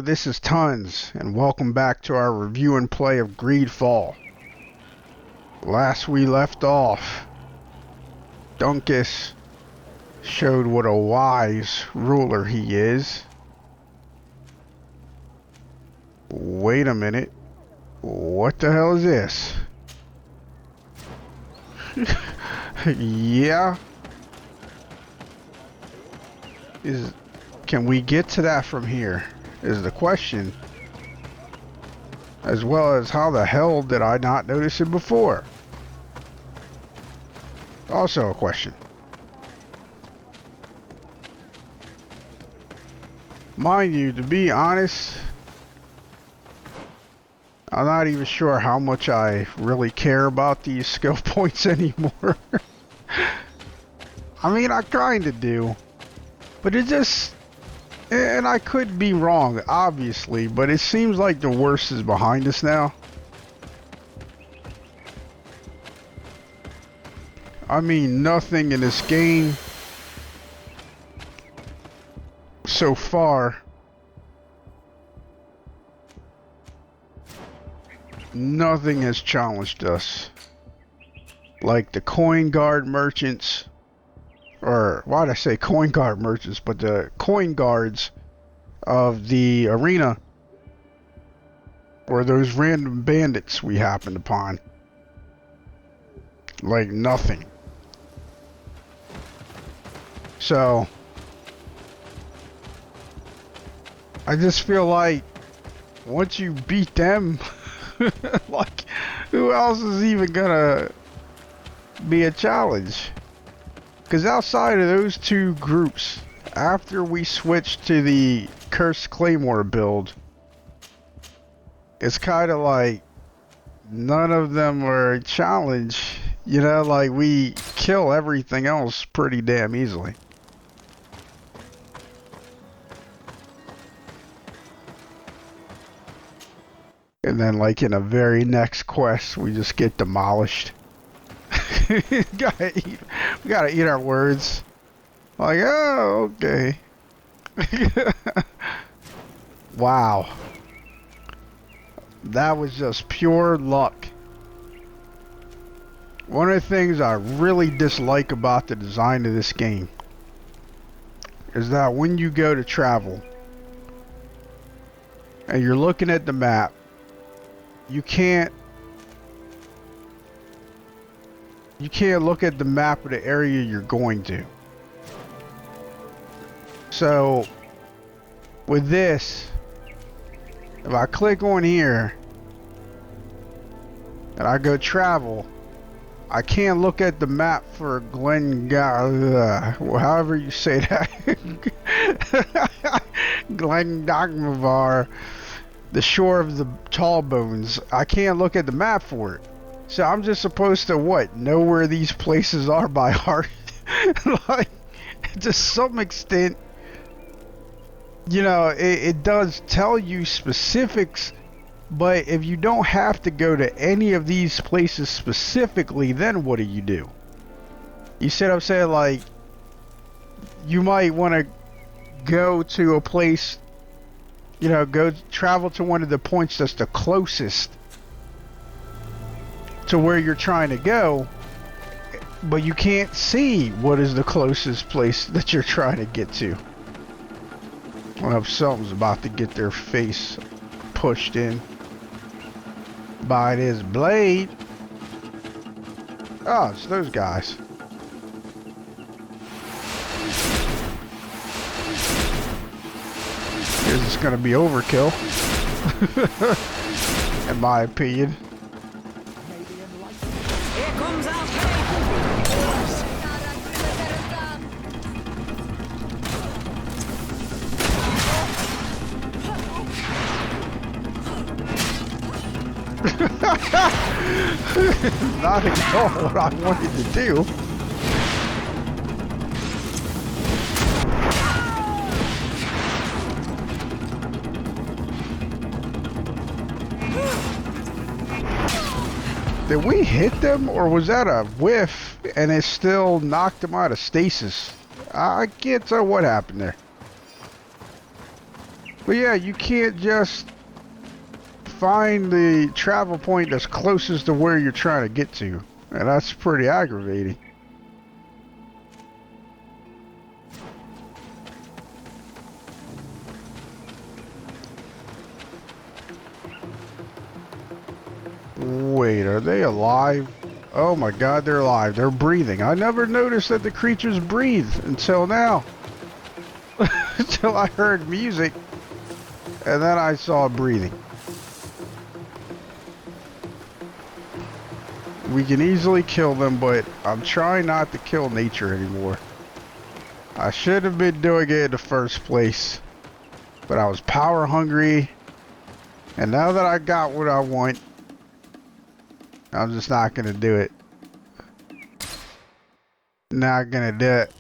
Hello, this is Tons, and welcome back to our review and play of GreedFall. Last we left off, Dunkus showed what a wise ruler he is. Wait a minute. What the hell is this? Yeah? Can we get to that from here? Is the question. As well as how the hell did I not notice it before? Also a question. Mind you, to be honest, I'm not even sure how much I really care about these skill points anymore. I mean, I kinda do. But it just... And I could be wrong, obviously, but it seems like the worst is behind us now. I mean, nothing in this game so far, nothing has challenged us. Like the coin guard merchants, or why'd I say coin guard merchants, but the coin guards of the arena, or those random bandits we happened upon. Like nothing. So I just feel like once you beat them, like who else is even gonna be a challenge? Because outside of those two groups, after we switched to the Cursed Claymore build, it's kind of like none of them are a challenge. You know, like we kill everything else pretty damn easily. And then like in a very next quest, we just get demolished. We gotta eat our words. Like, oh, okay. Wow. That was just pure luck. One of the things I really dislike about the design of this game is that when you go to travel and you're looking at the map, you can't look at the map of the area you're going to. So with this, if I click on here and I go travel, I can't look at the map for however you say that. Glendagmavar, the shore of the tall bones. I can't look at the map for it. So I'm just supposed to what? Know where these places are by heart? Like, to some extent, you know, it does tell you specifics, but if you don't have to go to any of these places specifically, then what do? You see what I'm saying? Like, you might want to go to a place, you know, travel to one of the points that's the closest to where you're trying to go, but you can't see what is the closest place that you're trying to get to. Well, if something's about to get their face pushed in by this blade. Oh, it's those guys. This is gonna be overkill, in my opinion. Here comes our Not at all what I wanted to do. Did we hit them, or was that a whiff and it still knocked them out of stasis? I can't tell what happened there. But yeah, you can't just find the travel point that's closest to where you're trying to get to. And that's pretty aggravating. Wait, are they alive? Oh my god, they're alive. They're breathing. I never noticed that the creatures breathe until now. Until I heard music. And then I saw breathing. We can easily kill them, but I'm trying not to kill nature anymore. I should have been doing it in the first place. But I was power hungry. And now that I got what I want, I'm just not gonna do it. Not gonna do it.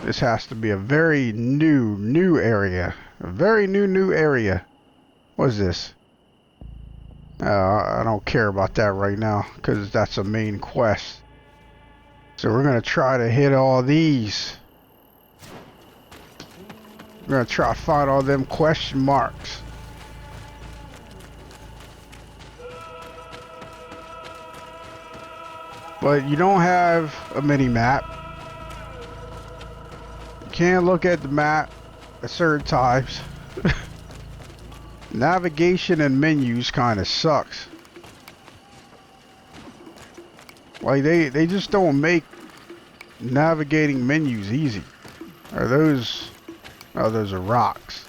This has to be a very new area. A very new area. What is this? I don't care about that right now, because that's a main quest. So we're gonna try to hit all these. We're gonna try to find all them question marks. But you don't have a mini map. You can't look at the map at certain times. Navigation and menus kind of sucks. Like they just don't make navigating menus easy. Are those? Oh, those are rocks.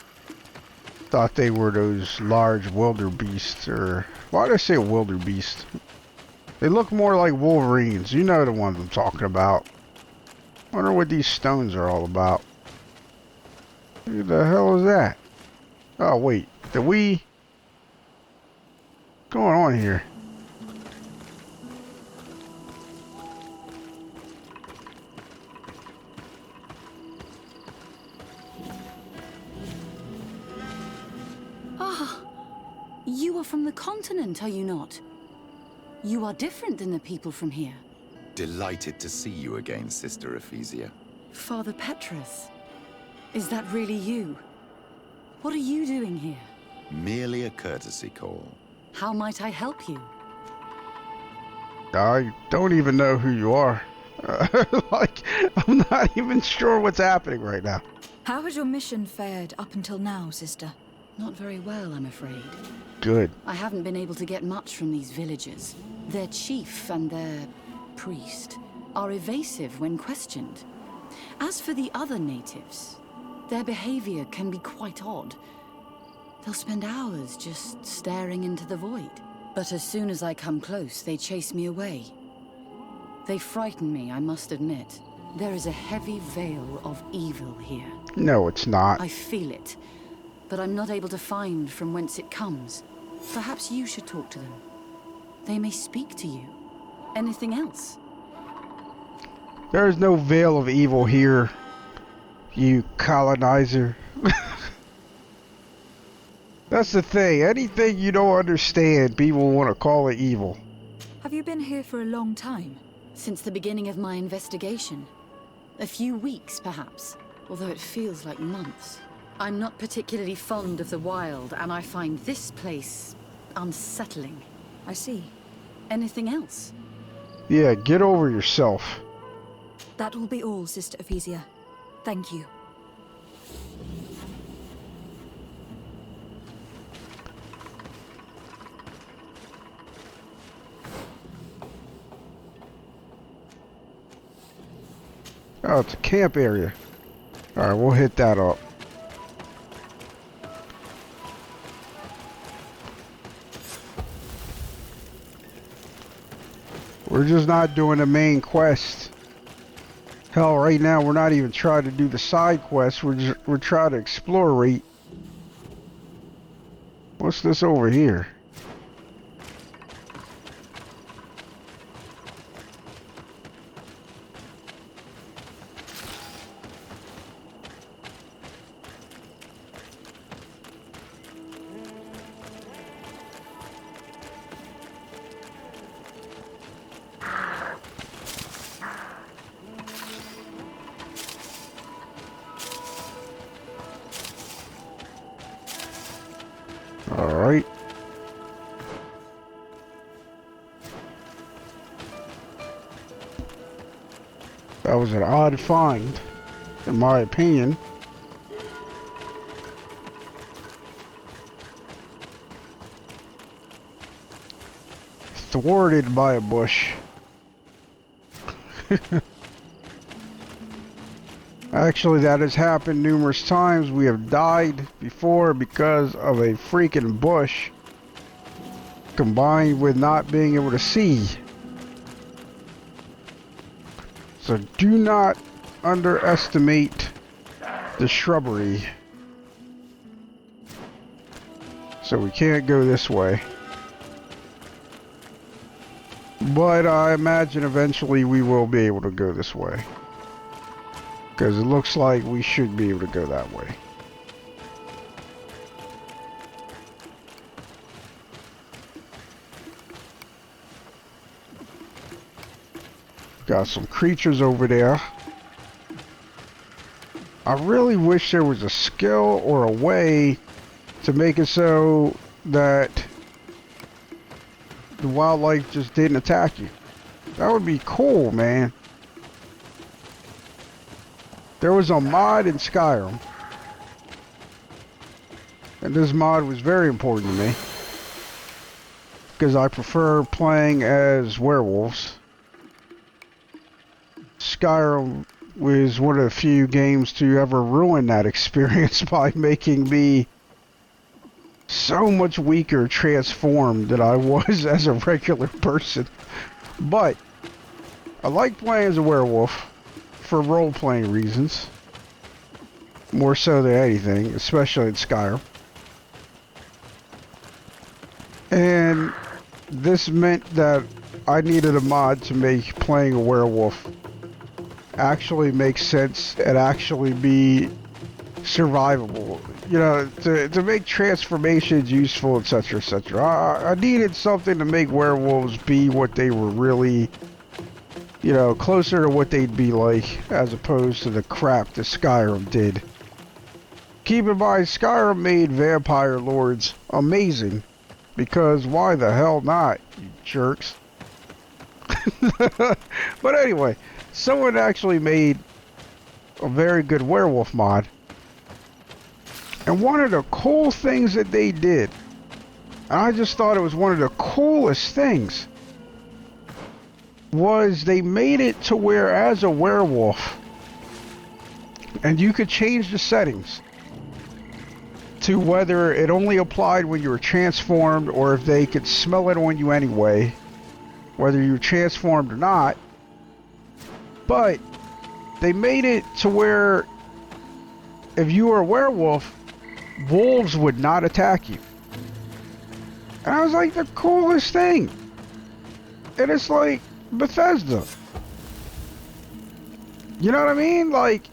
Thought they were those large wildebeests, or why did I say wildebeest? They look more like wolverines. You know the ones I'm talking about. Wonder what these stones are all about. Who the hell is that? Oh wait, did we? What's going on here? Ah, you are from the continent, are you not? You are different than the people from here. Delighted to see you again, Sister Ephesia. Father Petrus, is that really you? What are you doing here? Merely a courtesy call. How might I help you? I don't even know who you are. Like, I'm not even sure what's happening right now. How has your mission fared up until now, sister? Not very well, I'm afraid. Good. I haven't been able to get much from these villagers. Their chief and their priest are evasive when questioned. As for the other natives, their behavior can be quite odd. They'll spend hours just staring into the void. But as soon as I come close, they chase me away. They frighten me, I must admit. There is a heavy veil of evil here. No, it's not. I feel it, but I'm not able to find from whence it comes. Perhaps you should talk to them. They may speak to you. Anything else? There is no veil of evil here, you colonizer. That's the thing. Anything you don't understand, people want to call it evil. Have you been here for a long time? Since the beginning of my investigation. A few weeks, perhaps, although it feels like months. I'm not particularly fond of the wild, and I find this place unsettling. I see. Anything else? Yeah, get over yourself. That will be all, Sister Ephesia. Thank you. Oh, it's a camp area. Alright, we'll hit that up. We're just not doing the main quest. Hell, right now we're not even trying to do the side quests. We're trying to explorate. What's this over here? Alright. That was an odd find, in my opinion. Thwarted by a bush. Actually, that has happened numerous times. We have died before because of a freaking bush, combined with not being able to see. So do not underestimate the shrubbery. So we can't go this way. But I imagine eventually we will be able to go this way. Because it looks like we should be able to go that way. Got some creatures over there. I really wish there was a skill or a way to make it so that the wildlife just didn't attack you. That would be cool, man. There was a mod in Skyrim, and this mod was very important to me because I prefer playing as werewolves. Skyrim was one of the few games to ever ruin that experience by making me so much weaker transformed than I was as a regular person. But I like playing as a werewolf for role-playing reasons, more so than anything, especially in Skyrim. And this meant that I needed a mod to make playing a werewolf actually make sense and actually be survivable, you know, to make transformations useful, etc., etc. I needed something to make werewolves be what they were really, you know, closer to what they'd be like, as opposed to the crap that Skyrim did. Keep in mind, Skyrim made vampire lords amazing, because why the hell not, you jerks? But anyway, someone actually made a very good werewolf mod. And one of the cool things that they did, and I just thought it was one of the coolest things, was they made it to where as a werewolf, and you could change the settings to whether it only applied when you were transformed or if they could smell it on you anyway, whether you were transformed or not. But they made it to where if you were a werewolf, wolves would not attack you. And I was like, the coolest thing. And it's like Bethesda. You know what I mean? Like,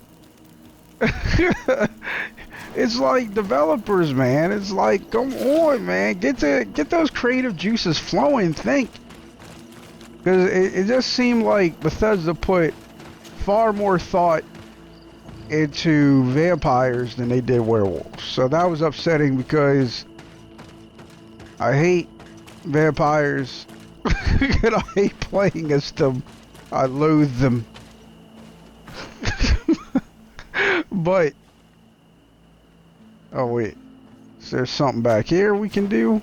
it's like developers, man. It's like, come on, man. Get those creative juices flowing. Think. Because it just seemed like Bethesda put far more thought into vampires than they did werewolves. So that was upsetting because I hate vampires and I hate playing as them. I loathe them. But oh wait, is there something back here we can do?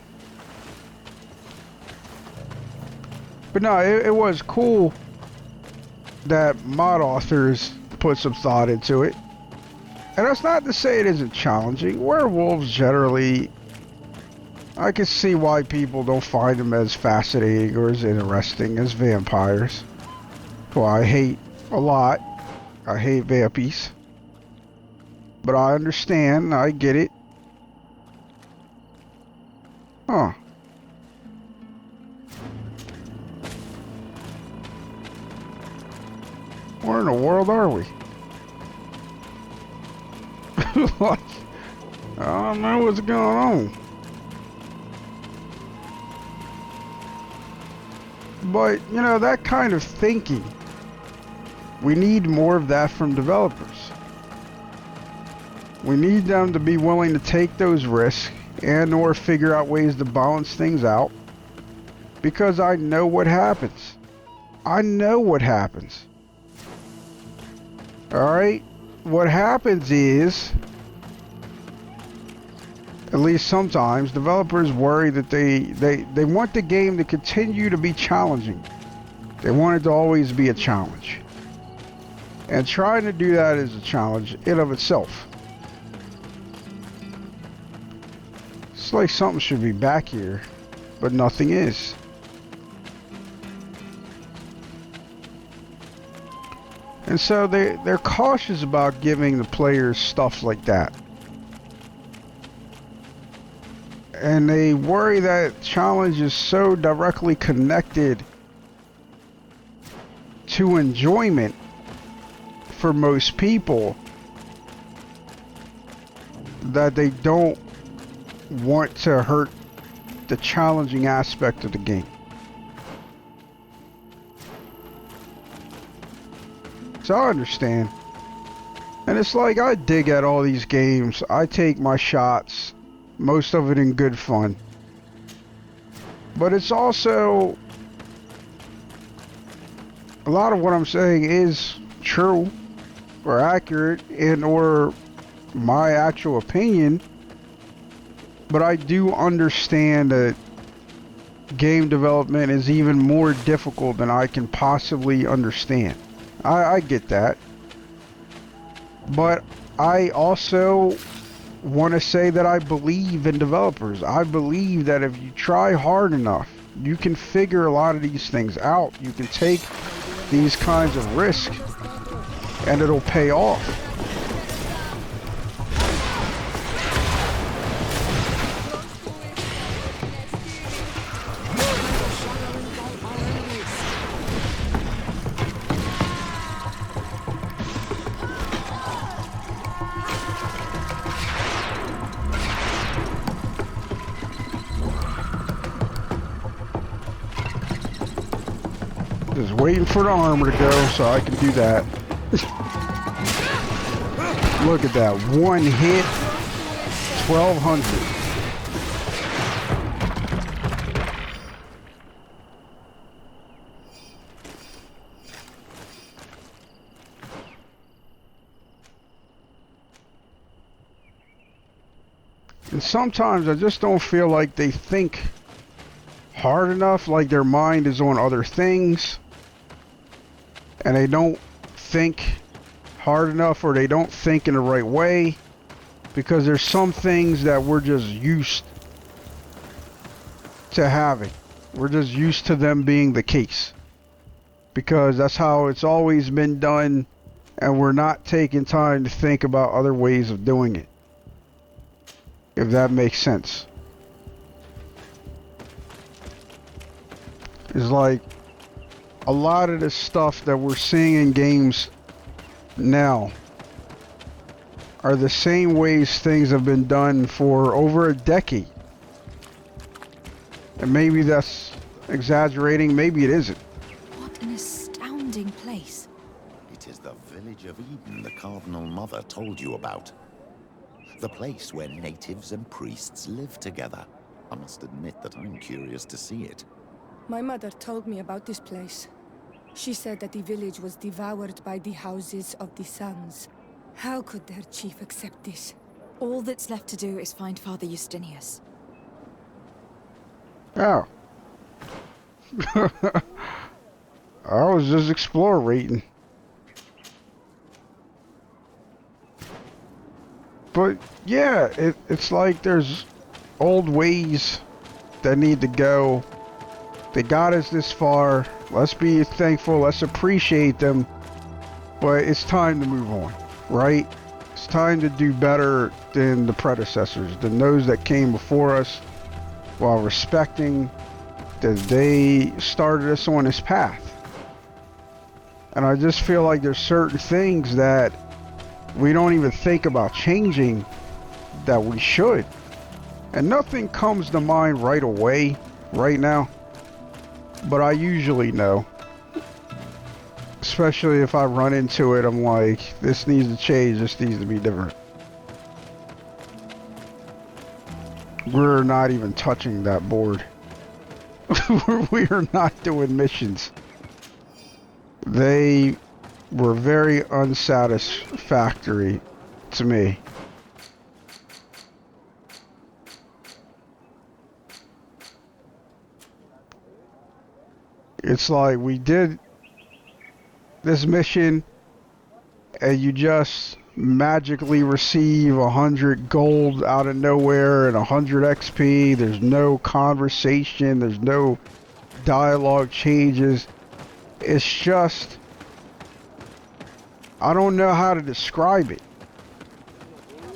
But no, it was cool that mod authors put some thought into it. And that's not to say it isn't challenging. Werewolves generally, I can see why people don't find them as fascinating or as interesting as vampires, who I hate a lot. I hate vampies. But I understand, I get it. Huh. Where in the world are we? Like, I don't know what's going on. But, you know, that kind of thinking, we need more of that from developers. We need them to be willing to take those risks and or figure out ways to balance things out, because I know what happens. I know what happens. Alright? What happens is, at least sometimes, developers worry that they want the game to continue to be challenging. They want it to always be a challenge. And trying to do that is a challenge in of itself. It's like something should be back here, but nothing is. And so they're cautious about giving the players stuff like that. And they worry that challenge is so directly connected to enjoyment for most people that they don't want to hurt the challenging aspect of the game. So I understand. And it's like, I dig at all these games. I take my shots, most of it in good fun. But it's also, a lot of what I'm saying is true or accurate and or my actual opinion. But I do understand that game development is even more difficult than I can possibly understand. I get that. But I also want to say that I believe in developers. I believe that if you try hard enough, you can figure a lot of these things out. You can take these kinds of risks and it'll pay off. Just waiting for the armor to go so I can do that. Look at that. One hit, 1,200. And sometimes I just don't feel like they think hard enough, like their mind is on other things. And they don't think hard enough, or they don't think in the right way, because there's some things that we're just used to having. We're just used to them being the case, because that's how it's always been done, and we're not taking time to think about other ways of doing it, if that makes sense. It's like a lot of the stuff that we're seeing in games now are the same ways things have been done for over a decade. And maybe that's exaggerating, maybe it isn't. What an astounding place. It is the village of Eden the Cardinal Mother told you about. The place where natives and priests live together. I must admit that I'm curious to see it. My mother told me about this place. She said that the village was devoured by the houses of the sons. How could their chief accept this? All that's left to do is find Father Justinius. Oh. I was just explorating. But yeah, it's like there's old ways that need to go. They got us this far. Let's be thankful. Let's appreciate them. But it's time to move on, right? It's time to do better than the predecessors, than those that came before us, while respecting that they started us on this path. And I just feel like there's certain things that we don't even think about changing that we should. And nothing comes to mind right away, right now. But I usually know. Especially if I run into it, I'm like, this needs to change, this needs to be different. We're not even touching that board. We are not doing missions. They were very unsatisfactory to me. It's like we did this mission and you just magically receive 100 gold out of nowhere and 100 XP. There's no conversation, there's no dialogue changes. It's just, I don't know how to describe it,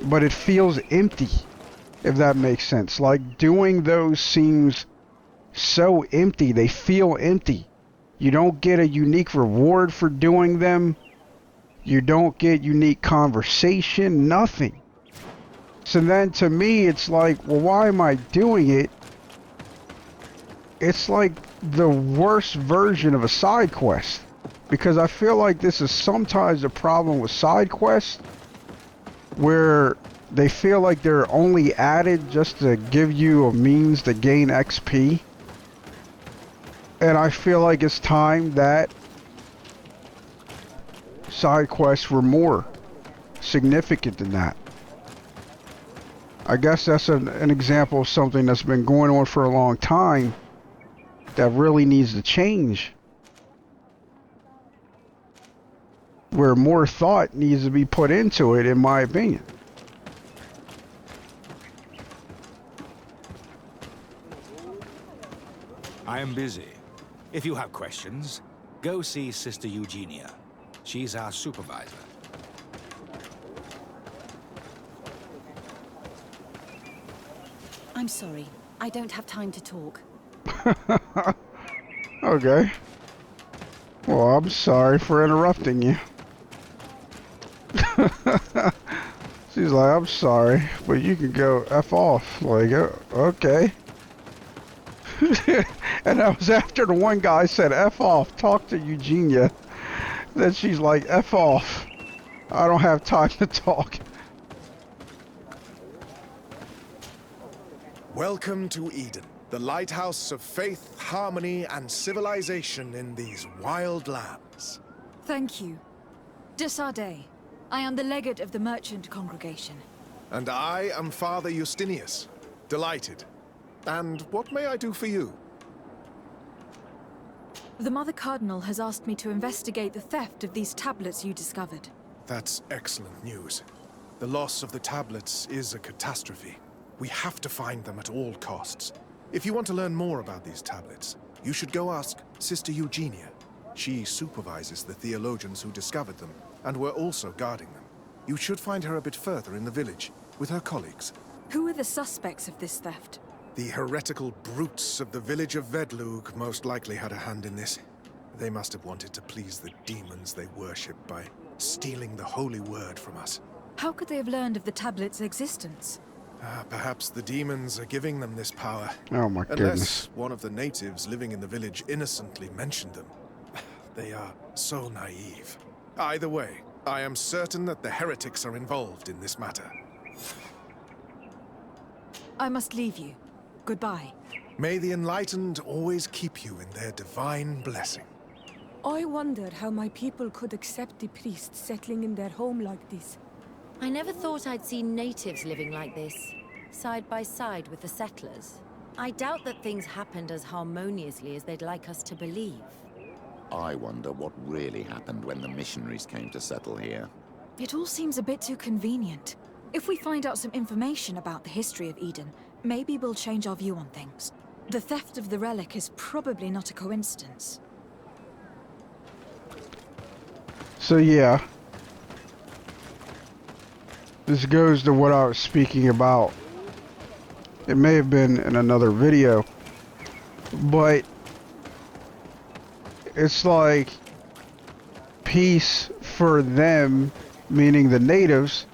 but it feels empty, if that makes sense. Like, doing those seems so empty. They feel empty. You don't get a unique reward for doing them. You don't get unique conversation, nothing. So then to me, it's like, well, why am I doing it? It's like the worst version of a side quest. Because I feel like this is sometimes a problem with side quests, where they feel like they're only added just to give you a means to gain XP. And I feel like it's time that side quests were more significant than that. I guess that's an example of something that's been going on for a long time that really needs to change. Where more thought needs to be put into it, in my opinion. I am busy. If you have questions, go see Sister Eugenia. She's our supervisor. I'm sorry. I don't have time to talk. Okay. Well, I'm sorry for interrupting you. She's like, I'm sorry, but you can go F off. Like, okay. And that was after the one guy said F off, talk to Eugenia. Then she's like, F off. I don't have time to talk. Welcome to Eden, the lighthouse of faith, harmony, and civilization in these wild lands. Thank you. De Sardet. I am the legate of the merchant congregation. And I am Father Justinius. Delighted. And what may I do for you? The Mother Cardinal has asked me to investigate the theft of these tablets you discovered. That's excellent news. The loss of the tablets is a catastrophe. We have to find them at all costs. If you want to learn more about these tablets, you should go ask Sister Eugenia. She supervises the theologians who discovered them, and were also guarding them. You should find her a bit further in the village, with her colleagues. Who are the suspects of this theft? The heretical brutes of the village of Vedlug most likely had a hand in this. They must have wanted to please the demons they worship by stealing the holy word from us. How could they have learned of the tablet's existence? Perhaps the demons are giving them this power. Oh my goodness. Unless one of the natives living in the village innocently mentioned them. They are so naive. Either way, I am certain that the heretics are involved in this matter. I must leave you. Goodbye. May the enlightened always keep you in their divine blessing. I wondered how my people could accept the priests settling in their home like this. I never thought I'd see natives living like this, side by side with the settlers. I doubt that things happened as harmoniously as they'd like us to believe. I wonder what really happened when the missionaries came to settle here. It all seems a bit too convenient. If we find out some information about the history of Eden, maybe we'll change our view on things. The theft of the relic is probably not a coincidence. So yeah. This goes to what I was speaking about. It may have been in another video, but it's like peace for them, meaning the natives.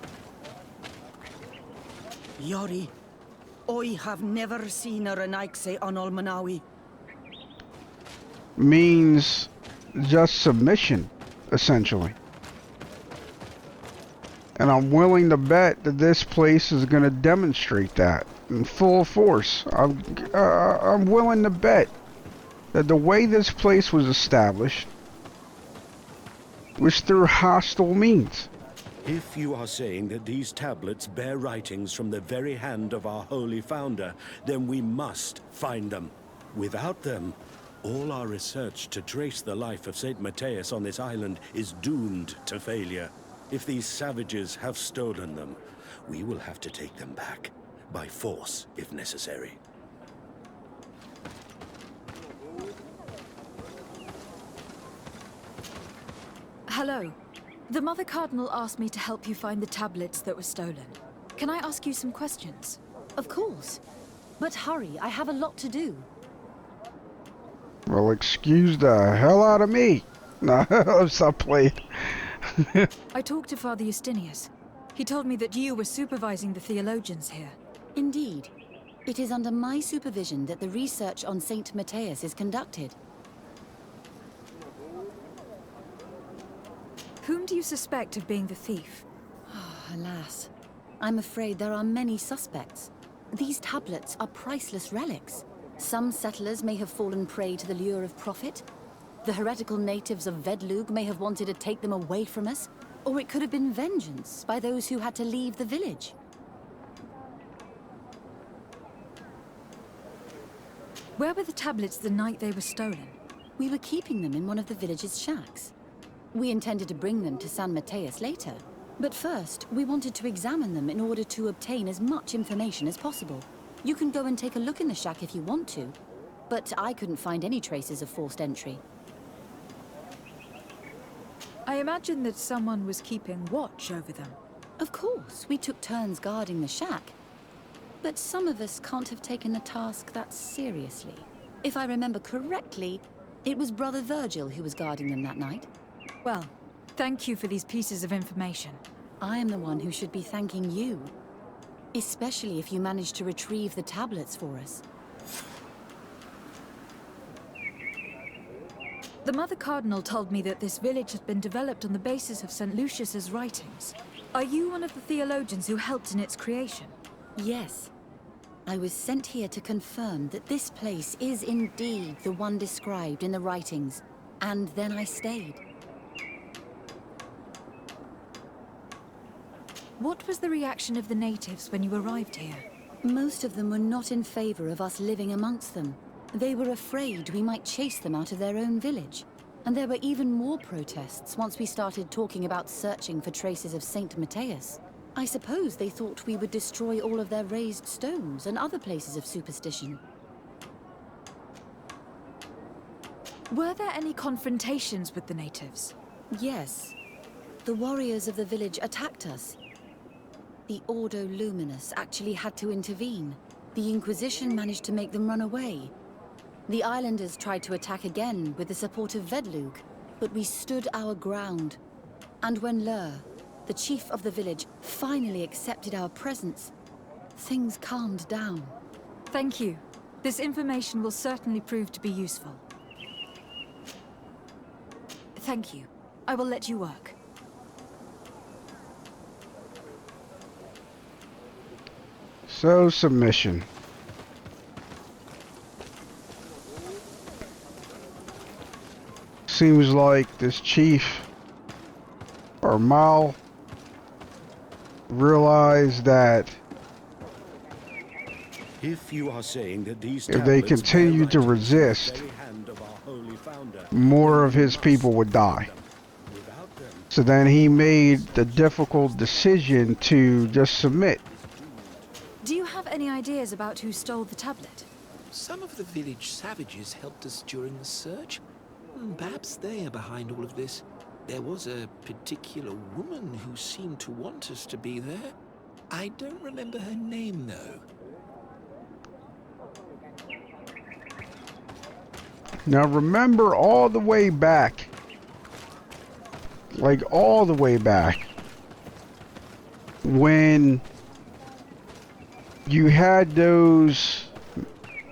Yori, I have never seen a Renaikse on Olmanawi. Means just submission, essentially. And I'm willing to bet that this place is going to demonstrate that. in full force. I'm willing to bet that the way this place was established was through hostile means. If you are saying that these tablets bear writings from the very hand of our holy founder, then we must find them. Without them, all our research to trace the life of Saint Matthias on this island is doomed to failure. If these savages have stolen them, we will have to take them back, by force if necessary. Hello. The Mother Cardinal asked me to help you find the tablets that were stolen. Can I ask you some questions? Of course. But hurry, I have a lot to do. Well, excuse the hell out of me. No, stop playing. I talked to Father Justinius. He told me that you were supervising the theologians here. Indeed. It is under my supervision that the research on Saint Matthias is conducted. Whom do you suspect of being the thief? Alas, I'm afraid there are many suspects. These tablets are priceless relics. Some settlers may have fallen prey to the lure of profit. The heretical natives of Vedlug may have wanted to take them away from us, or it could have been vengeance by those who had to leave the village. Where were the tablets the night they were stolen? We were keeping them in one of the village's shacks. We intended to bring them to San Matthias later, but first we wanted to examine them in order to obtain as much information as possible. You can go and take a look in the shack if you want to, but I couldn't find any traces of forced entry. I imagine that someone was keeping watch over them. Of course, we took turns guarding the shack, but some of us can't have taken the task that seriously. If I remember correctly, it was Brother Virgil who was guarding them that night. Well, thank you for these pieces of information. I am the one who should be thanking you. Especially if you managed to retrieve the tablets for us. The Mother Cardinal told me that this village had been developed on the basis of St. Lucius's writings. Are you one of the theologians who helped in its creation? Yes. I was sent here to confirm that this place is indeed the one described in the writings, and then I stayed. What was the reaction of the natives when you arrived here? Most of them were not in favor of us living amongst them. They were afraid we might chase them out of their own village. And there were even more protests once we started talking about searching for traces of Saint Matthias. I suppose they thought we would destroy all of their raised stones and other places of superstition. Were there any confrontations with the natives? Yes. The warriors of the village attacked us. The Ordo Luminous actually had to intervene. The Inquisition managed to make them run away. The islanders tried to attack again with the support of Vedlug, but we stood our ground. And when Lur, the chief of the village, finally accepted our presence, things calmed down. Thank you. This information will certainly prove to be useful. Thank you. I will let you work. So, submission. Seems like this chief, or Mal, realized that If you are saying that these if they tablets continue bear to writings from the resist, very hand of our holy founder, more of we his must people would die. Without them, So then he made the difficult decision to just submit. Do you have any ideas about who stole the tablet? Some of the village savages helped us during the search. Perhaps they are behind all of this. There was a particular woman who seemed to want us to be there. I don't remember her name, though. Now remember all the way back, like all the way back, when you had those,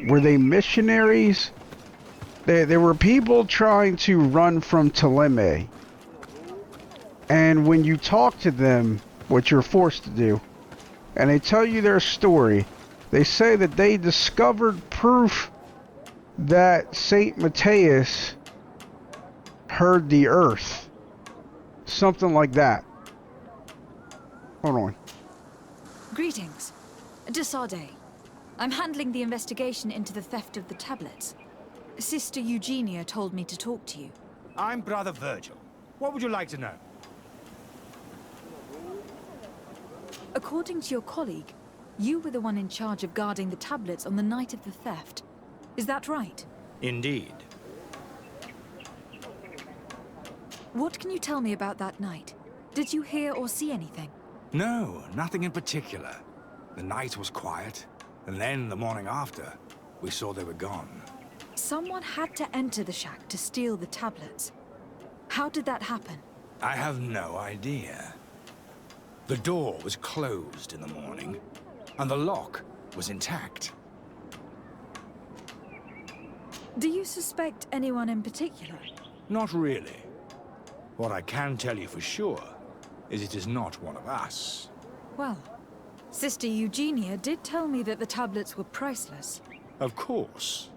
were they missionaries? There were people trying to run from Teleme. And when you talk to them, what you're forced to do, and they tell you their story, They say that they discovered proof that Saint Matthias heard the earth. Something like that. Hold on. Greetings. Desade. I'm handling the investigation into the theft of the tablets. Sister Eugenia told me to talk to you. I'm Brother Virgil. What would you like to know? According to your colleague, you were the one in charge of guarding the tablets on the night of the theft. Is that right? Indeed. What can you tell me about that night? Did you hear or see anything? No, nothing in particular. The night was quiet, and then the morning after, we saw they were gone. Someone had to enter the shack to steal the tablets. How did that happen? I have no idea. The door was closed in the morning, and the lock was intact. Do you suspect anyone in particular? Not really. What I can tell you for sure is it is not one of us. Well, Sister Eugenia did tell me that the tablets were priceless. Of course.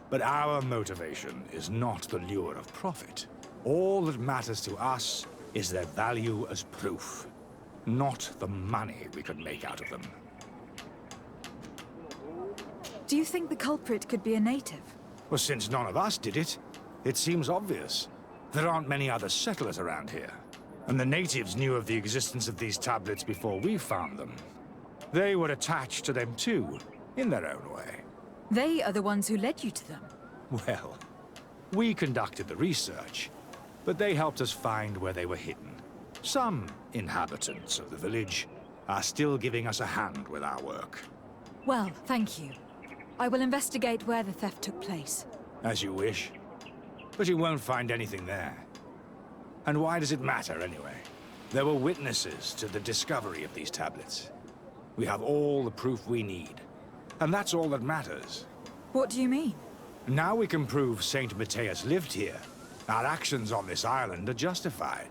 But our motivation is not the lure of profit. All that matters to us is their value as proof, not the money we could make out of them. Do you think the culprit could be a native? Well, since none of us did it, it seems obvious. There aren't many other settlers around here. And the natives knew of the existence of these tablets before we found them. They were attached to them too, in their own way. They are the ones who led you to them. Well, we conducted the research, but they helped us find where they were hidden. Some inhabitants of the village are still giving us a hand with our work. Well, thank you. I will investigate where the theft took place. As you wish. But you won't find anything there. And why does it matter, anyway? There were witnesses to the discovery of these tablets. We have all the proof we need. And that's all that matters. What do you mean? Now we can prove Saint Matthias lived here. Our actions on this island are justified.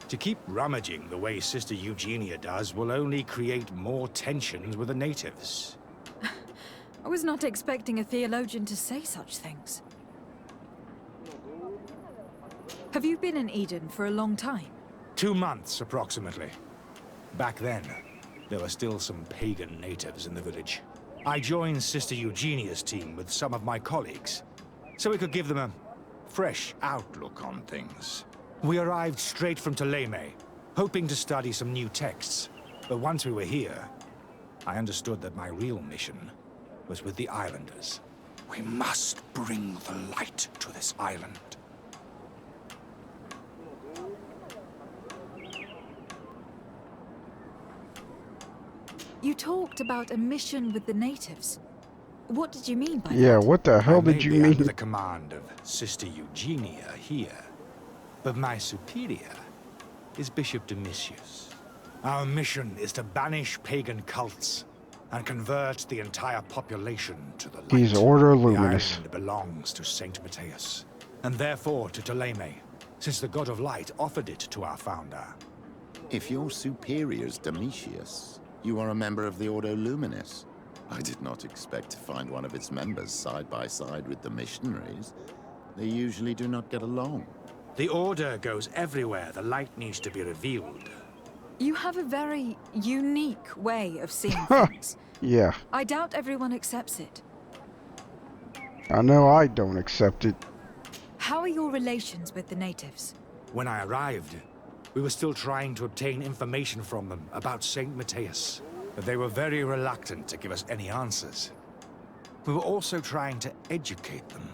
To keep rummaging the way Sister Eugenia does will only create more tensions with the natives. I was not expecting a theologian to say such things. Have you been in Eden for a long time? 2 months, approximately. Back then, there were still some pagan natives in the village. I joined Sister Eugenia's team with some of my colleagues, so we could give them a fresh outlook on things. We arrived straight from Ptolemy, hoping to study some new texts. But once we were here, I understood that my real mission was with the islanders. We must bring the light to this island. You talked about a mission with the natives. What did you mean by that? Yeah, what the hell did you I may be mean? under the command of Sister Eugenia here, but my superior is Bishop Domitius. Our mission is to banish pagan cults and convert the entire population to the light. He's Order Luminous. The island belongs to Saint Matthias, and therefore to Ptolemy, since the god of light offered it to our founder. If your superior's Domitius, you are a member of the Ordo Luminis. I did not expect to find one of its members side by side with the missionaries. They usually do not get along. The Order goes everywhere the light needs to be revealed. You have a very unique way of seeing things. Yeah, I doubt everyone accepts it. I know I don't accept it. How are your relations with the natives? When I arrived, we were still trying to obtain information from them about Saint Matthias, but they were very reluctant to give us any answers. We were also trying to educate them.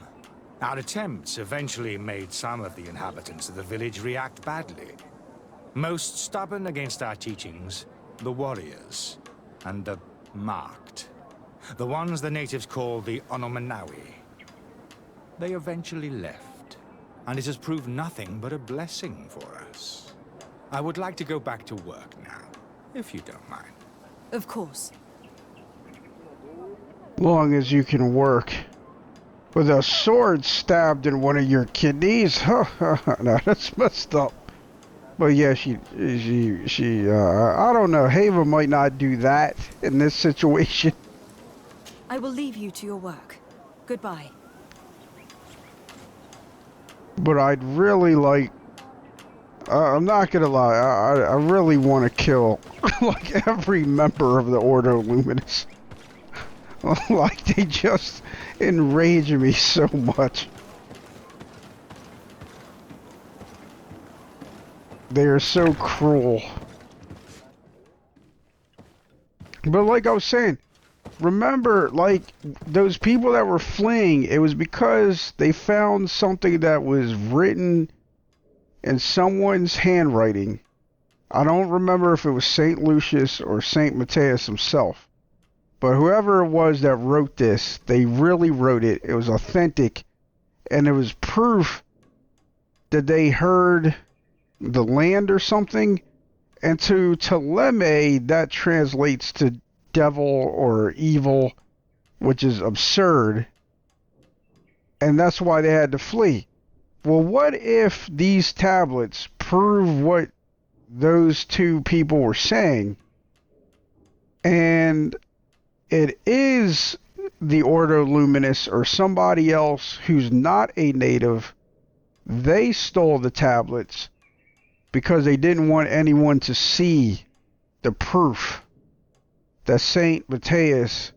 Our attempts eventually made some of the inhabitants of the village react badly. Most stubborn against our teachings, the warriors, and the marked. The ones the natives call the Onomanawi. They eventually left, and it has proved nothing but a blessing for us. I would like to go back to work now, if you don't mind. Of course. Long as you can work. With a sword stabbed in one of your kidneys? No, that's messed up. But yeah, I don't know. Haeva might not do that in this situation. I will leave you to your work. Goodbye. But I'd really like... I'm not gonna lie, I really want to kill like every member of the Ordo Luminous. Like, they just enrage me so much. They are so cruel. But like I was saying, remember, like, those people that were fleeing, it was because they found something that was written in someone's handwriting. I don't remember if it was St. Lucius or St. Matthias himself. But whoever it was that wrote this, they really wrote it. It was authentic. And it was proof that they heard the land or something. And to Teleme, that translates to devil or evil, which is absurd. And that's why they had to flee. Well, what if these tablets prove what those two people were saying, and it is the Ordo Luminous or somebody else who's not a native? They stole the tablets because they didn't want anyone to see the proof that Saint Matthias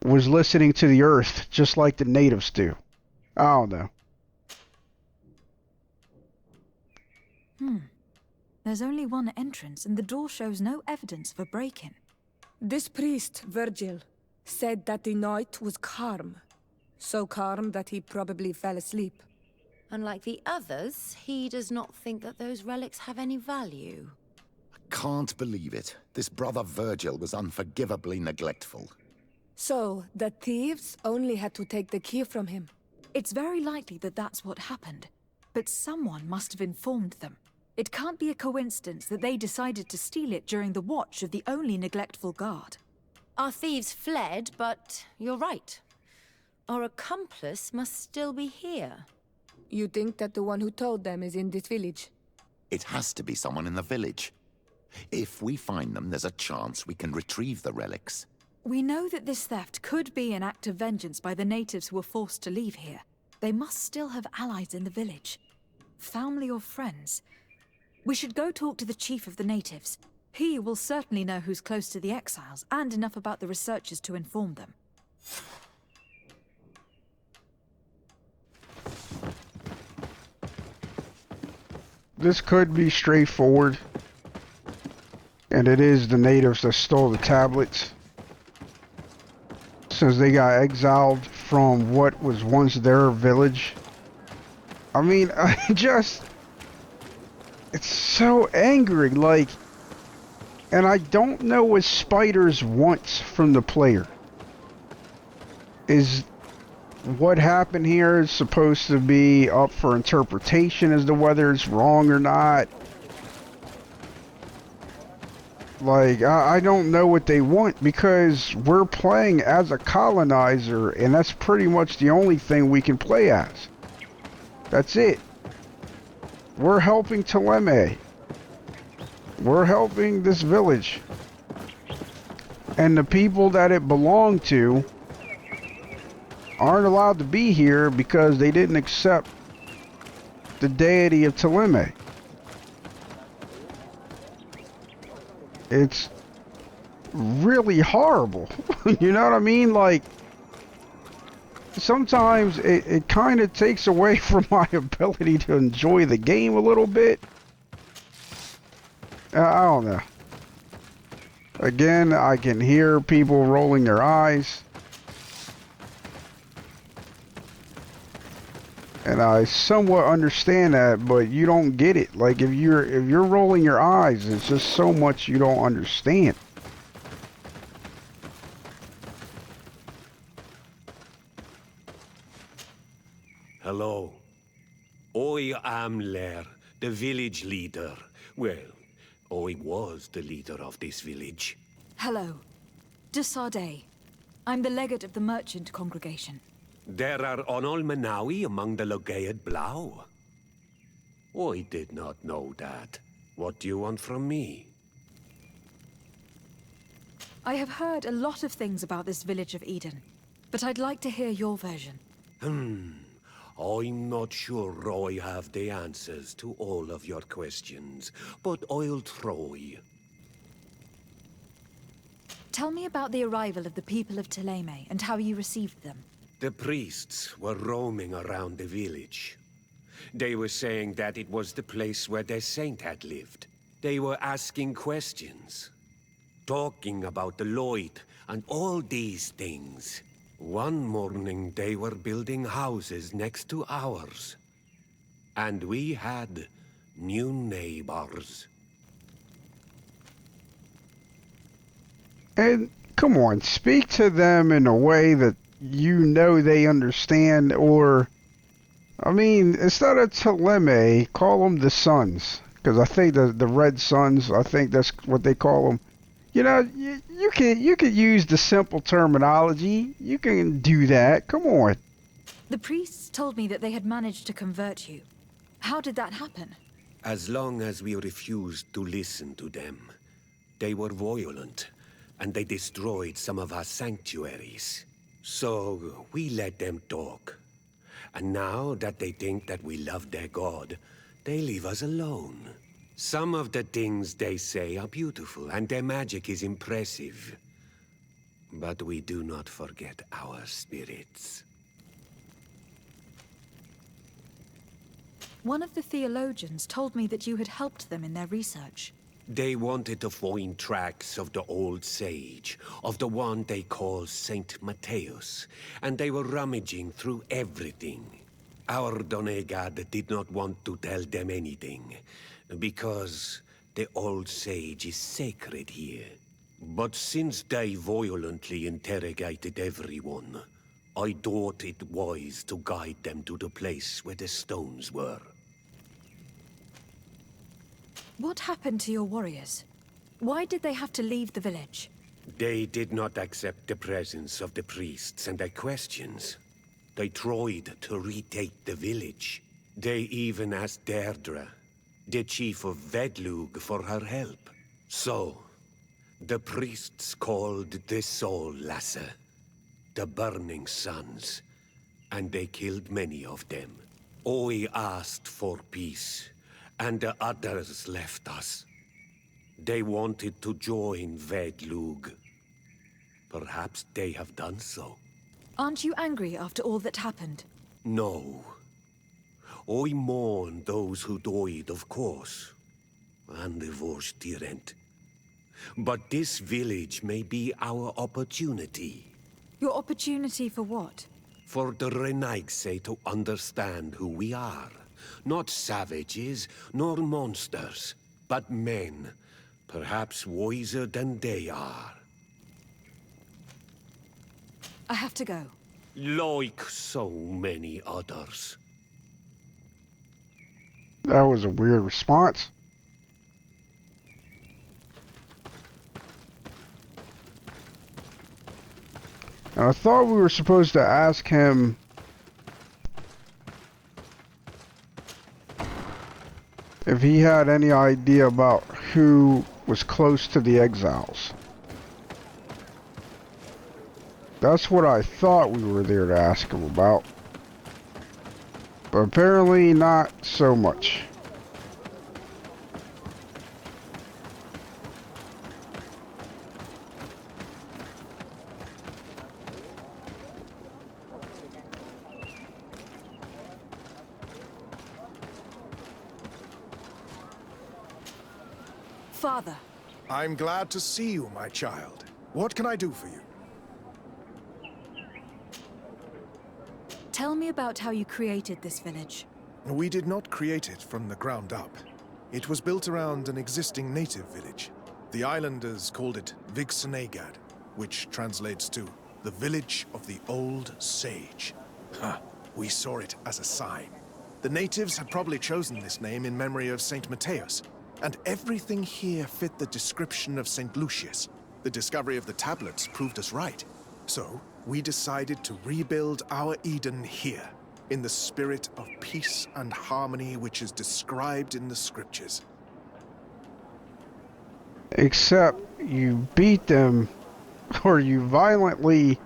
was listening to the earth just like the natives do. I don't know. There's only one entrance, and the door shows no evidence of a break-in. This priest, Virgil, said that the night was calm. So calm that he probably fell asleep. Unlike the others, he does not think that those relics have any value. I can't believe it. This brother Virgil was unforgivably neglectful. So, the thieves only had to take the key from him. It's very likely that that's what happened. But someone must have informed them. It can't be a coincidence that they decided to steal it during the watch of the only neglectful guard. Our thieves fled, but you're right. Our accomplice must still be here. You think that the one who told them is in this village? It has to be someone in the village. If we find them, there's a chance we can retrieve the relics. We know that this theft could be an act of vengeance by the natives who were forced to leave here. They must still have allies in the village. Family or friends. We should go talk to the chief of the natives. He will certainly know who's close to the exiles, and enough about the researchers to inform them. This could be straightforward. And it is the natives that stole the tablets. Since they got exiled from what was once their village. I mean, it's so angry, like, and I don't know what Spiders wants from the player. Is what happened here is supposed to be up for interpretation as to whether it's wrong or not. Like, I don't know what they want, because we're playing as a colonizer, and that's pretty much the only thing we can play as. That's it. We're helping Teleme. We're helping this village. And the people that it belonged to aren't allowed to be here because they didn't accept the deity of Teleme. It's really horrible. You know what I mean? Like, sometimes it kind of takes away from my ability to enjoy the game a little bit. I don't know. Again, I can hear people rolling their eyes. And I somewhat understand that, but you don't get it. Like, if you're rolling your eyes, it's just so much you don't understand. Hello. I am Lair, the village leader. Well, I was the leader of this village. Hello. De Sardet. I'm the legate of the merchant congregation. There are Onol Manawi among the Logead Blau. I did not know that. What do you want from me? I have heard a lot of things about this village of Eden, but I'd like to hear your version. I'm not sure I have the answers to all of your questions, but I'll try. Tell me about the arrival of the people of Thélème and how you received them. The priests were roaming around the village. They were saying that it was the place where their saint had lived. They were asking questions, talking about the Lloyd and all these things. One morning they were building houses next to ours. And we had new neighbors. And come on, speak to them in a way that you know they understand, or, I mean, instead of Thélème, call them the Sons. Because I think the Red Sons, I think that's what they call them. You know, you can use the simple terminology. You can do that. Come on. The priests told me that they had managed to convert you. How did that happen? As long as we refused to listen to them, they were violent, and they destroyed some of our sanctuaries. So we let them talk. And now that they think that we love their god, they leave us alone. Some of the things they say are beautiful, and their magic is impressive. But we do not forget our spirits. One of the theologians told me that you had helped them in their research. They wanted to find tracks of the old sage, of the one they call Saint Matthäus, and they were rummaging through everything. Our Donegad did not want to tell them anything, because the old sage is sacred here. But since they violently interrogated everyone, I thought it wise to guide them to the place where the stones were. What happened to your warriors? Why did they have to leave the village? They did not accept the presence of the priests and their questions. They tried to retake the village. They even asked Deirdre, the chief of Vedlug, for her help. So, the priests called the Soul Lasser, the Burning Suns, and they killed many of them. I asked for peace, and the others left us. They wanted to join Vedlug. Perhaps they have done so. Aren't you angry after all that happened? No. I mourn those who died, of course, and the Vorstyrent. But this village may be our opportunity. Your opportunity for what? For the Renaigse to understand who we are. Not savages, nor monsters, but men, perhaps wiser than they are. I have to go. Like so many others. That was a weird response. And I thought we were supposed to ask him if he had any idea about who was close to the exiles. That's what I thought we were there to ask him about. But apparently not so much. Father. I'm glad to see you, my child. What can I do for you? Tell me about how you created this village. We did not create it from the ground up. It was built around an existing native village. The islanders called it Vigsenegad, which translates to the village of the old sage. We saw it as a sign. The natives had probably chosen this name in memory of Saint Matthäus, and everything here fit the description of Saint Lucius. The discovery of the tablets proved us right. So, we decided to rebuild our Eden here, in the spirit of peace and harmony which is described in the scriptures. Except you beat them or you violently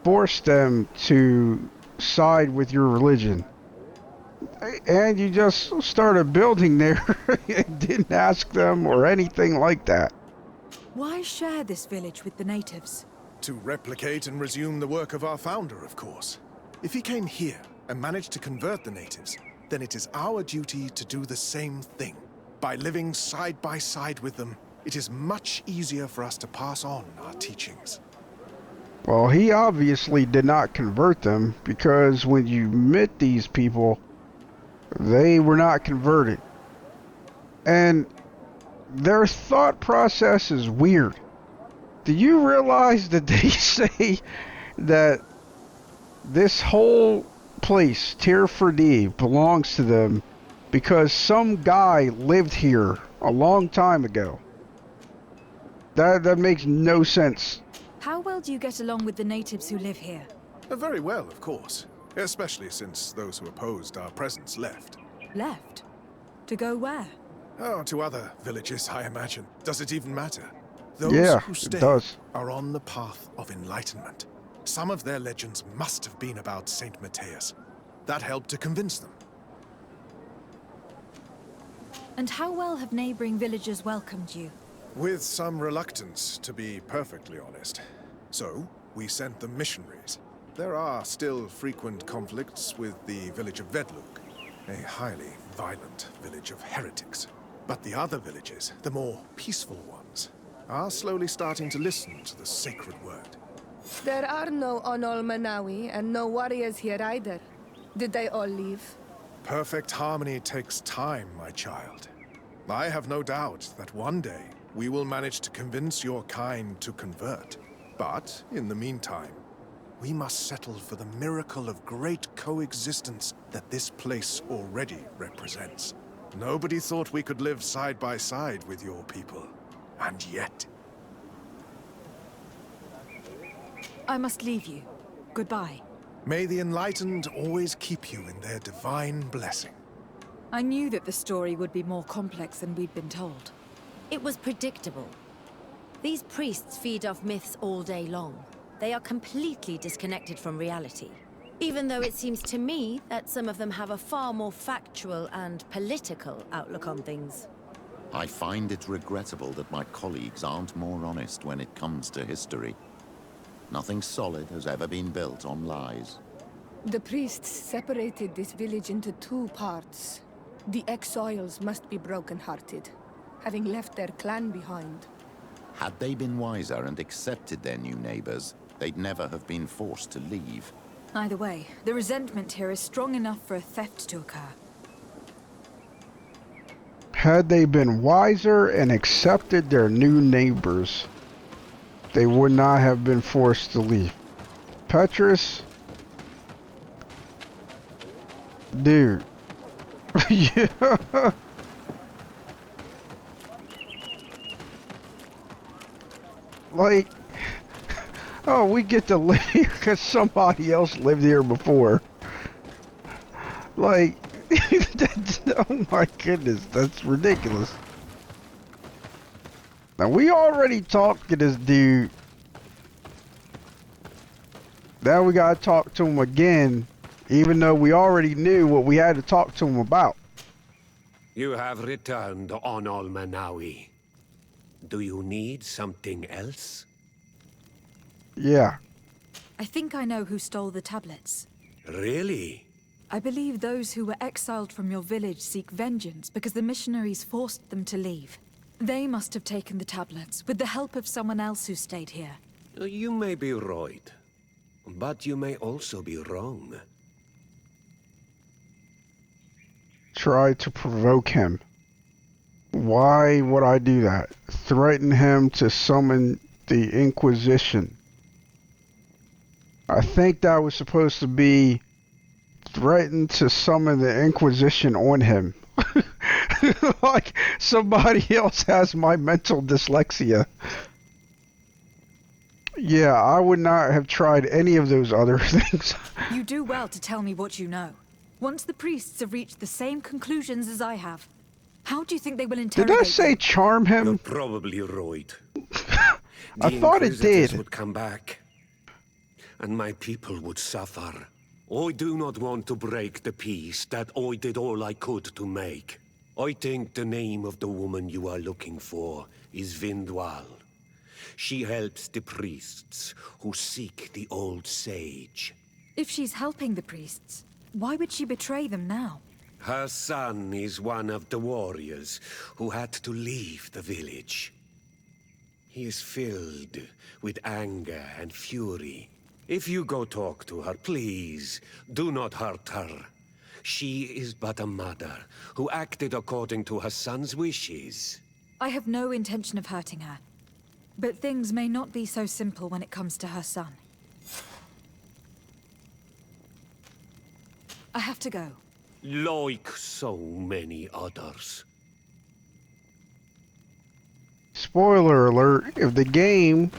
force them to side with your religion. And you just started building there and didn't ask them or anything like that. Why share this village with the natives? To replicate and resume the work of our founder, of course. If he came here and managed to convert the natives, then it is our duty to do the same thing. By living side by side with them, it is much easier for us to pass on our teachings. Well, he obviously did not convert them, because when you met these people, they were not converted. And their thought process is weird. Do you realize that they say that this whole place, Tir Ferdi, belongs to them because some guy lived here a long time ago? That makes no sense. How well do you get along with the natives who live here? Very well, of course. Especially since those who opposed our presence left. Left? To go where? Oh, to other villages, I imagine. Does it even matter? Those Yeah, who it stay does. are on the path of enlightenment. Some of their legends must have been about Saint Matthias. That helped to convince them. And how well have neighboring villagers welcomed you? With some reluctance, to be perfectly honest. So, we sent them missionaries. There are still frequent conflicts with the village of Vedlug, a highly violent village of heretics. But the other villages, the more peaceful ones, are slowly starting to listen to the sacred word. There are no Onol Manawi and no warriors here either. Did they all leave? Perfect harmony takes time, my child. I have no doubt that one day we will manage to convince your kind to convert. But, in the meantime, we must settle for the miracle of great coexistence that this place already represents. Nobody thought we could live side by side with your people. And yet... I must leave you. Goodbye. May the enlightened always keep you in their divine blessing. I knew that the story would be more complex than we'd been told. It was predictable. These priests feed off myths all day long. They are completely disconnected from reality. Even though it seems to me that some of them have a far more factual and political outlook on things. I find it regrettable that my colleagues aren't more honest when it comes to history. Nothing solid has ever been built on lies. The priests separated this village into two parts. The exiles must be broken-hearted, having left their clan behind. Had they been wiser and accepted their new neighbors, they'd never have been forced to leave. Either way, the resentment here is strong enough for a theft to occur. Had they been wiser and accepted their new neighbors, they would not have been forced to leave. Petrus? Dude. Yeah. Like, oh, we get to live here because somebody else lived here before. Like, oh my goodness, that's ridiculous. Now, we already talked to this dude. Now we gotta talk to him again, even though we already knew what we had to talk to him about. You have returned, Onol Manawi. Do you need something else? Yeah. I think I know who stole the tablets. Really? I believe those who were exiled from your village seek vengeance because the missionaries forced them to leave. They must have taken the tablets with the help of someone else who stayed here. You may be right, but you may also be wrong. Try to provoke him. Why would I do that? Threaten him to summon the Inquisition. I think that was supposed to be threaten to summon the Inquisition on him. Like somebody else has my mental dyslexia. Yeah, I would not have tried any of those other things. You do well to tell me what you know. Once the priests have reached the same conclusions as I have, how do you think they will interrogate Did I say them? charm him? You're probably right. I The thought it Inquisitors did. would come back, and my people would suffer. I do not want to break the peace that I did all I could to make. I think the name of the woman you are looking for is Vindwal. She helps the priests who seek the old sage. If she's helping the priests, why would she betray them now? Her son is one of the warriors who had to leave the village. He is filled with anger and fury. If you go talk to her, please, do not hurt her. She is but a mother who acted according to her son's wishes. I have no intention of hurting her. But things may not be so simple when it comes to her son. I have to go. Like so many others. Spoiler alert, if the game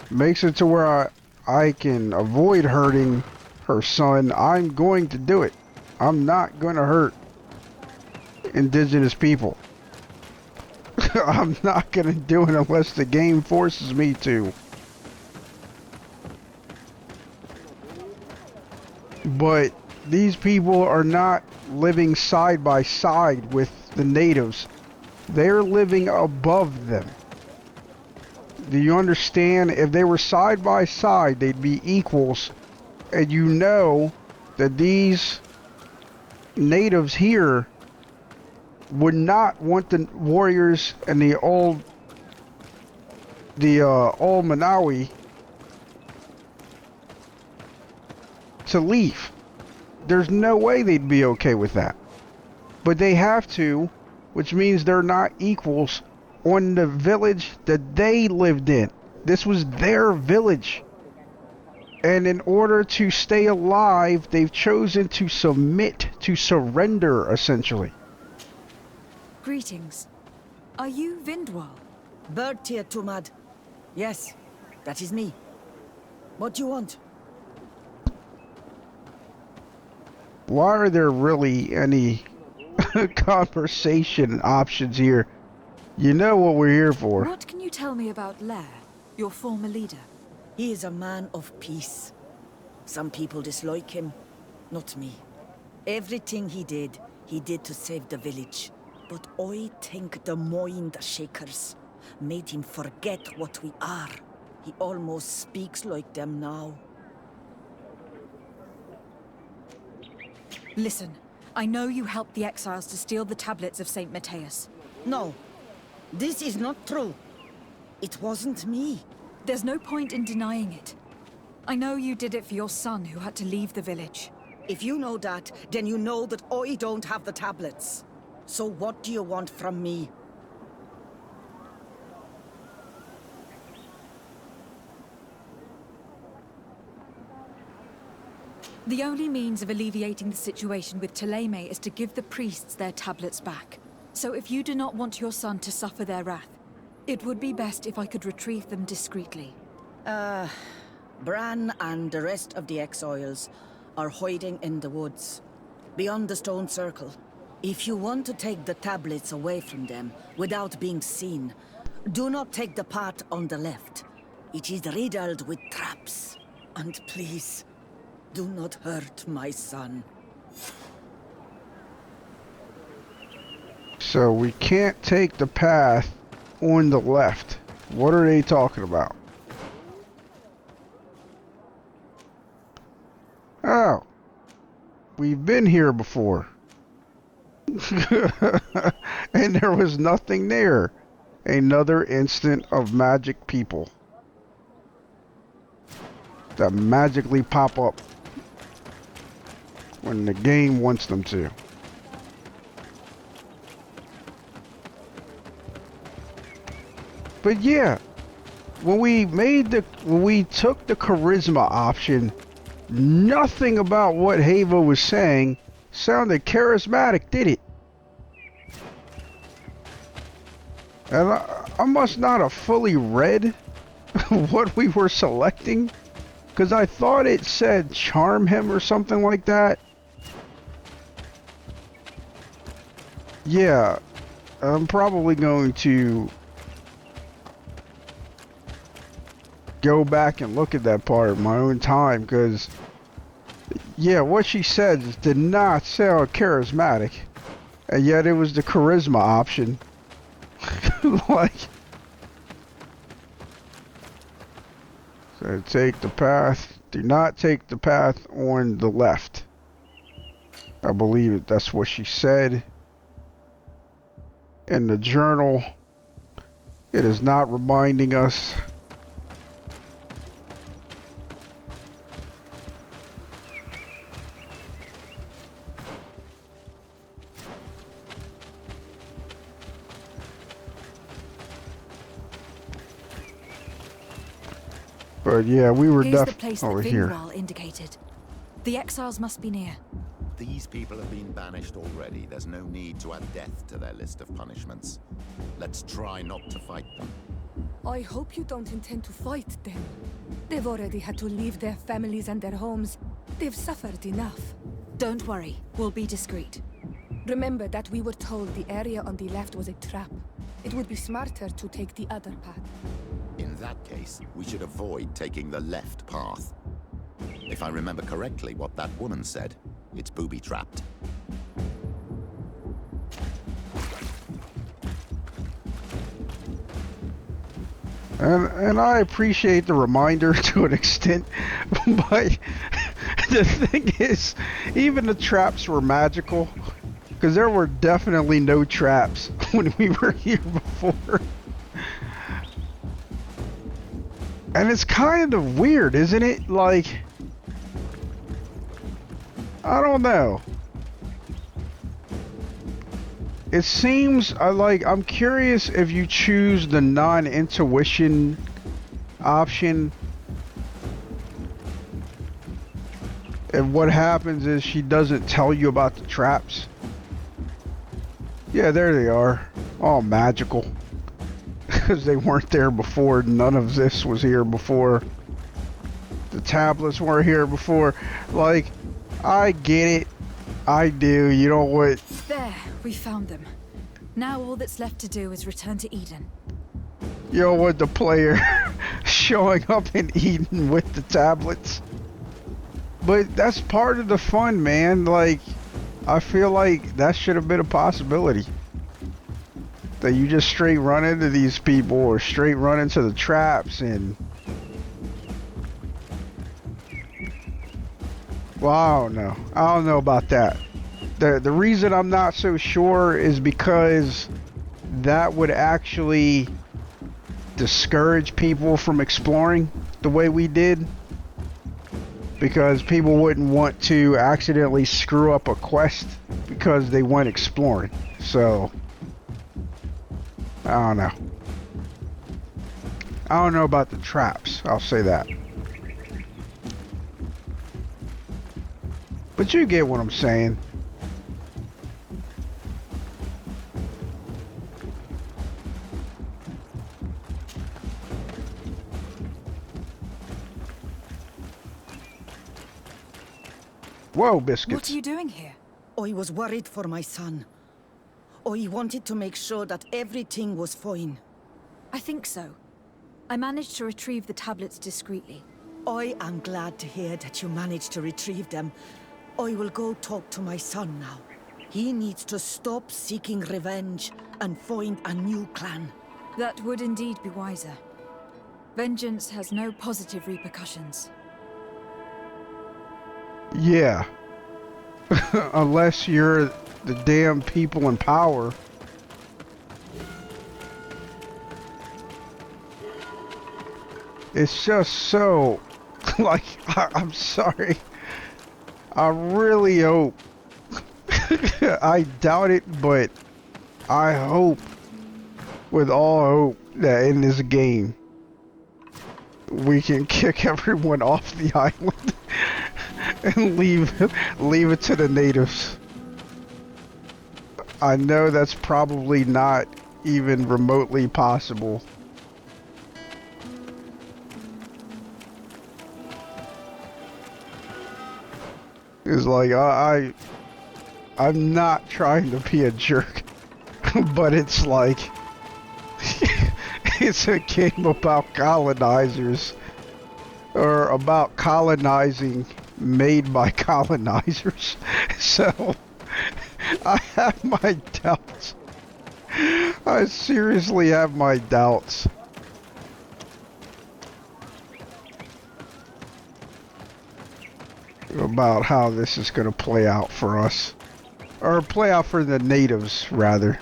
makes it to where I can avoid hurting her son, I'm going to do it. I'm not going to hurt indigenous people. I'm not going to do it unless the game forces me to. But these people are not living side by side with the natives. They're living above them. Do you understand? If they were side by side, they'd be equals. And you know that these natives here would not want the warriors and the old Manawi to leave. There's no way they'd be okay with that. But they have to, which means they're not equals on the village that they lived in. This was their village. And in order to stay alive, they've chosen to submit, to surrender, essentially. Greetings. Are you Vindwal? Bertia Tumad. Yes, that is me. What do you want? Why are there really any conversation options here? You know what we're here for. What can you tell me about Lair, your former leader? He is a man of peace. Some people dislike him, not me. Everything he did to save the village. But I think the mind shakers made him forget what we are. He almost speaks like them now. Listen, I know you helped the exiles to steal the tablets of St. Matthias. No, this is not true. It wasn't me. There's no point in denying it. I know you did it for your son who had to leave the village. If you know that, then you know that I don't have the tablets. So what do you want from me? The only means of alleviating the situation with Thélème is to give the priests their tablets back. So if you do not want your son to suffer their wrath, it would be best if I could retrieve them discreetly. Bran and the rest of the exiles are hiding in the woods, beyond the stone circle. If you want to take the tablets away from them without being seen, do not take the path on the left. It is riddled with traps. And please, do not hurt my son. So we can't take the path on the left. What are they talking about? Oh. We've been here before. And there was nothing there. Another instant of magic people that magically pop up when the game wants them to. But yeah, when we took the charisma option, nothing about what Haeva was saying sounded charismatic, did it? And I must not have fully read what we were selecting, because I thought it said charm him or something like that. Yeah, I'm probably going to go back and look at that part in my own time, because yeah, what she said did not sound charismatic, and yet it was the charisma option. Like, so take the path. Do not take the path on the left. I believe that's what she said in the journal. It is not reminding us. But yeah, we were Here's the place that over here. GreedFall indicated. The exiles must be near. These people have been banished already. There's no need to add death to their list of punishments. Let's try not to fight them. I hope you don't intend to fight them. They've already had to leave their families and their homes. They've suffered enough. Don't worry, we'll be discreet. Remember that we were told the area on the left was a trap. It would be smarter to take the other path. In that case, we should avoid taking the left path. If I remember correctly what that woman said, it's booby-trapped. And I appreciate the reminder to an extent, but the thing is, even the traps were magical, because there were definitely no traps when we were here before. And it's kind of weird, isn't it? Like, I don't know. It seems I'm curious if you choose the non-intuition option, and what happens is she doesn't tell you about the traps. Yeah, there they are. All magical. Because they weren't there before. None of this was here before. The tablets weren't here before. Like, I get it. I do. You know what? There, we found them. Now all that's left to do is return to Eden. You know what? The player showing up in Eden with the tablets. But that's part of the fun, man. Like, I feel like that should have been a possibility. That you just straight run into these people or straight run into the traps and... Well, I don't know. I don't know about that. The reason I'm not so sure is because that would actually discourage people from exploring the way we did. Because people wouldn't want to accidentally screw up a quest because they went exploring. So, I don't know. I don't know about the traps, I'll say that. But you get what I'm saying. Whoa, biscuits. What are you doing here? I was worried for my son. I wanted to make sure that everything was fine. I think so. I managed to retrieve the tablets discreetly. I am glad to hear that you managed to retrieve them. I will go talk to my son now. He needs to stop seeking revenge and find a new clan. That would indeed be wiser. Vengeance has no positive repercussions. Yeah. Unless you're the damn people in power. It's just so... like, I'm sorry. I really hope... I doubt it, but I hope with all hope that in this game we can kick everyone off the island and leave it to the natives. I know that's probably not even remotely possible. It's like I'm not trying to be a jerk, but it's like it's a game about colonizers are about colonizing made by colonizers. So I have my doubts. I seriously have my doubts. About how this is going to play out for us. Or play out for the natives, rather.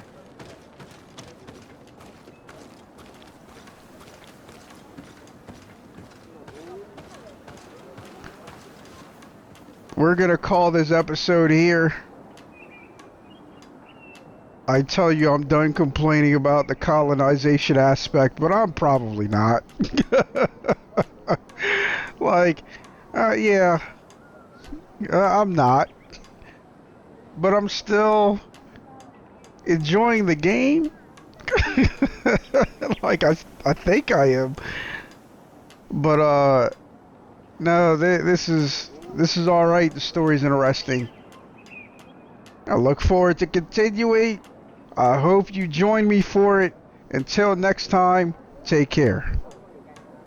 We're going to call this episode here. I tell you, I'm done complaining about the colonization aspect, but I'm probably not. Like, yeah, I'm not. But I'm still enjoying the game. Like, I think I am. But, no, this is alright. The story's interesting. I look forward to continuing. I hope you join me for it. Until next time, take care.